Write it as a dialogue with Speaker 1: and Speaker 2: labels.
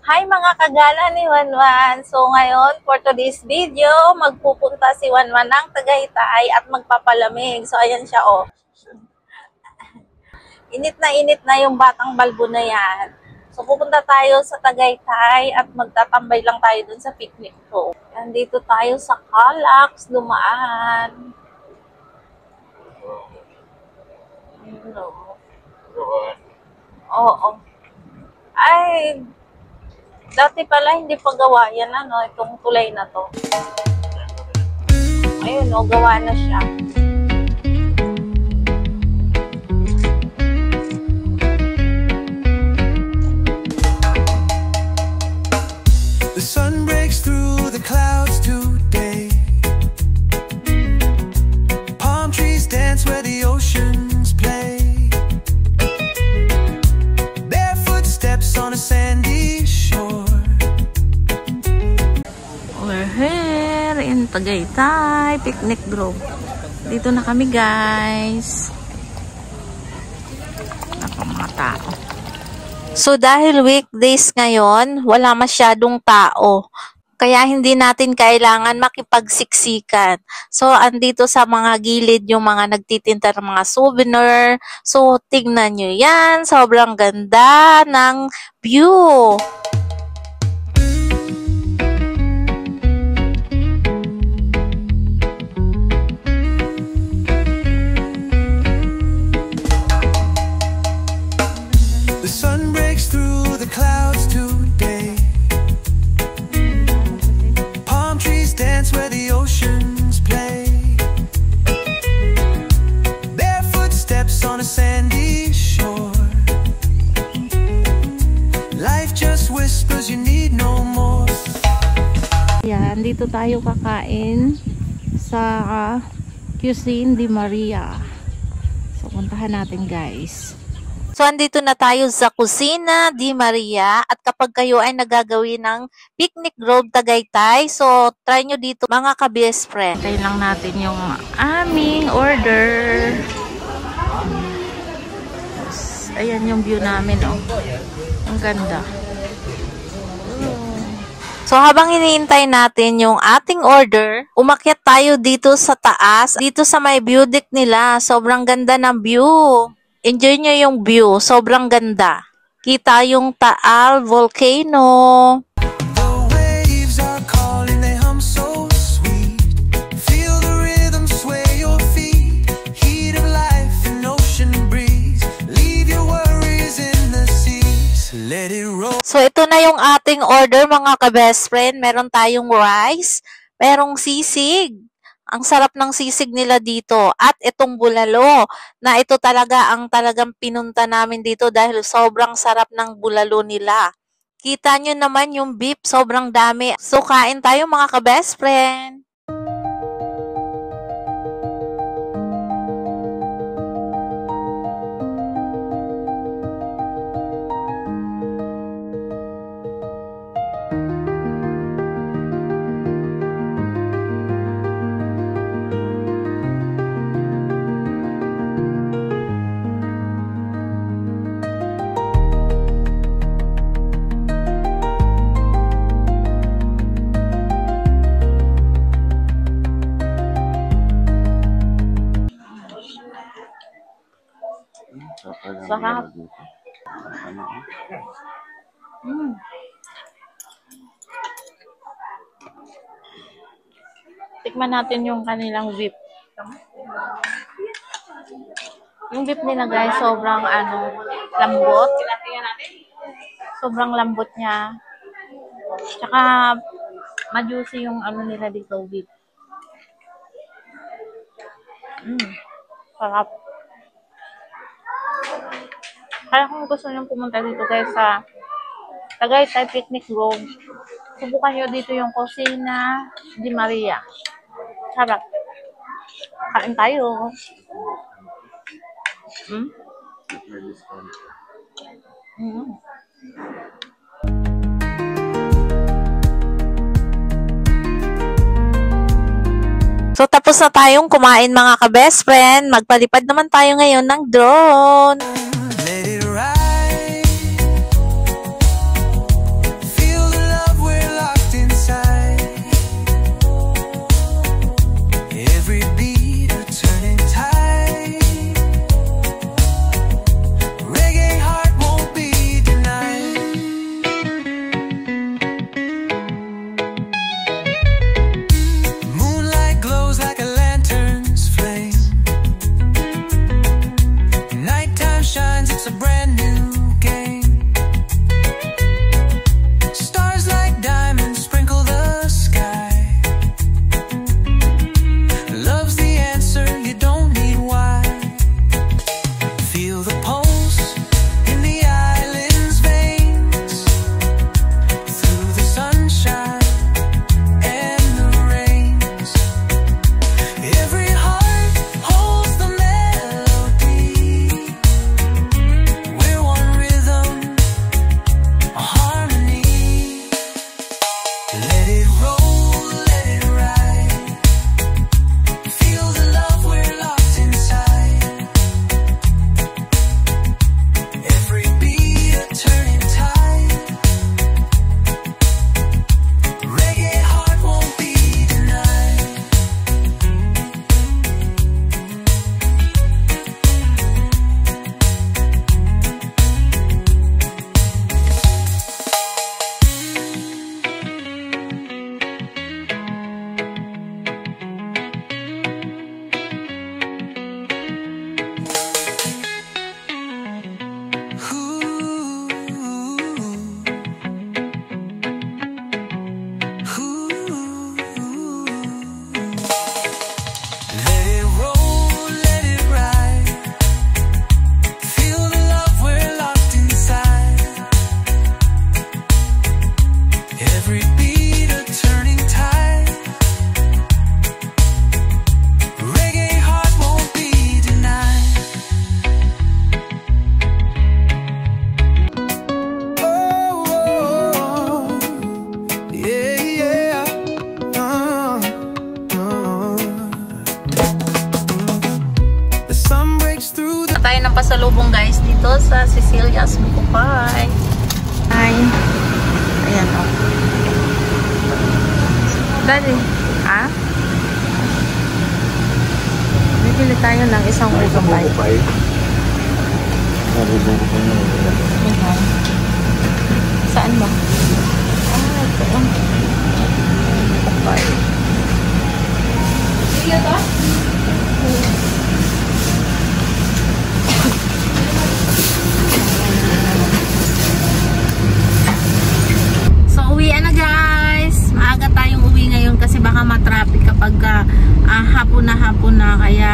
Speaker 1: Hi mga kagala ni Wanwan! So ngayon, for today's video, magpupunta si Wanwan ng Tagaytay at magpapalamig. So ayan siya oh. Init na yung batang balbo na yan. So pupunta tayo sa Tagaytay at magtatambay lang tayo dun sa picnic ko. Nandito tayo sa Calax, dumaan. Oo. Ay, dati pala hindi pa gawa yan, itong tulay na to. Ayun, gawa na siya.
Speaker 2: The sun breaks through the clouds today. Palm trees dance where the oceans play. Barefoot steps on a sandy shore.
Speaker 1: We're here in Tagaytay Picnic Grove. Dito na kami, guys. Ako mga tao. So dahil weekdays ngayon, wala masyadong tao. Kaya hindi natin kailangan makipagsiksikan. So andito sa mga gilid yung mga nagtitinda ng mga souvenir. So tignan nyo yan. Sobrang ganda ng view.
Speaker 2: The sun breaks through the clouds today. Palm trees dance where the oceans play. Barefoot steps on a sandy shore. Life just whispers you need no more.
Speaker 1: Yan, dito tayo kakain sa Cuisine de Maria. So puntahan natin, guys. So, andito na tayo sa Kusina de Maria at kapag kayo ay nagagawin ng Picnic Grove Tagaytay, so try nyo dito mga ka-best friend. Tayo lang natin yung aming order. Ayan yung view namin, oh. Ang ganda. So, habang iniintay natin yung ating order, umakyat tayo dito sa taas, dito sa may view deck nila. Sobrang ganda ng view. Enjoy nyo yung view. Sobrang ganda. Kita yung Taal Volcano.
Speaker 2: The waves are calling, they hum so sweet. Feel the rhythm sway your feet. Heat of life and ocean breeze. Leave your worries in the seas. Let it roll.
Speaker 1: So, ito na yung ating order, mga ka-best friend. Meron tayong rice. Merong sisig. Ang sarap ng sisig nila dito. At itong bulalo, na ito talaga ang talagang pinunta namin dito dahil sobrang sarap ng bulalo nila. Kita nyo naman yung beef, sobrang dami. So, kain tayo mga ka-best friend. Sarap. Tikman natin yung kanilang beef. Yung beef nila, guys, sobrang lambot. Sobrang lambot niya. Tsaka ma-juicy yung nila dito, beef. Sarap. Kaya kung gusto nyo pumunta dito, guys, sa Tagaytay Picnic Grove, subukan nyo dito yung Kusina de Maria. Sarap. Kain tayo. So, tapos na tayong kumain mga ka-best friend. Magpalipad naman tayo ngayon ng drone.
Speaker 2: Let it ride. every beat a turning tide. Reggae heart won't be denied. Oh, oh, yeah, yeah. The sun breaks through the
Speaker 1: Tayo ng pasalubong guys dito sa Cecilia's Bukupay. Ay. Ayan o. Daddy. Ha? Bibili tayo ng isang Bukupay. Saan ba? Ah, ito. Bukupay. Sige ito? Uwian na guys. Maaga tayong uwi ngayon kasi baka matraffic kapag hapon na kaya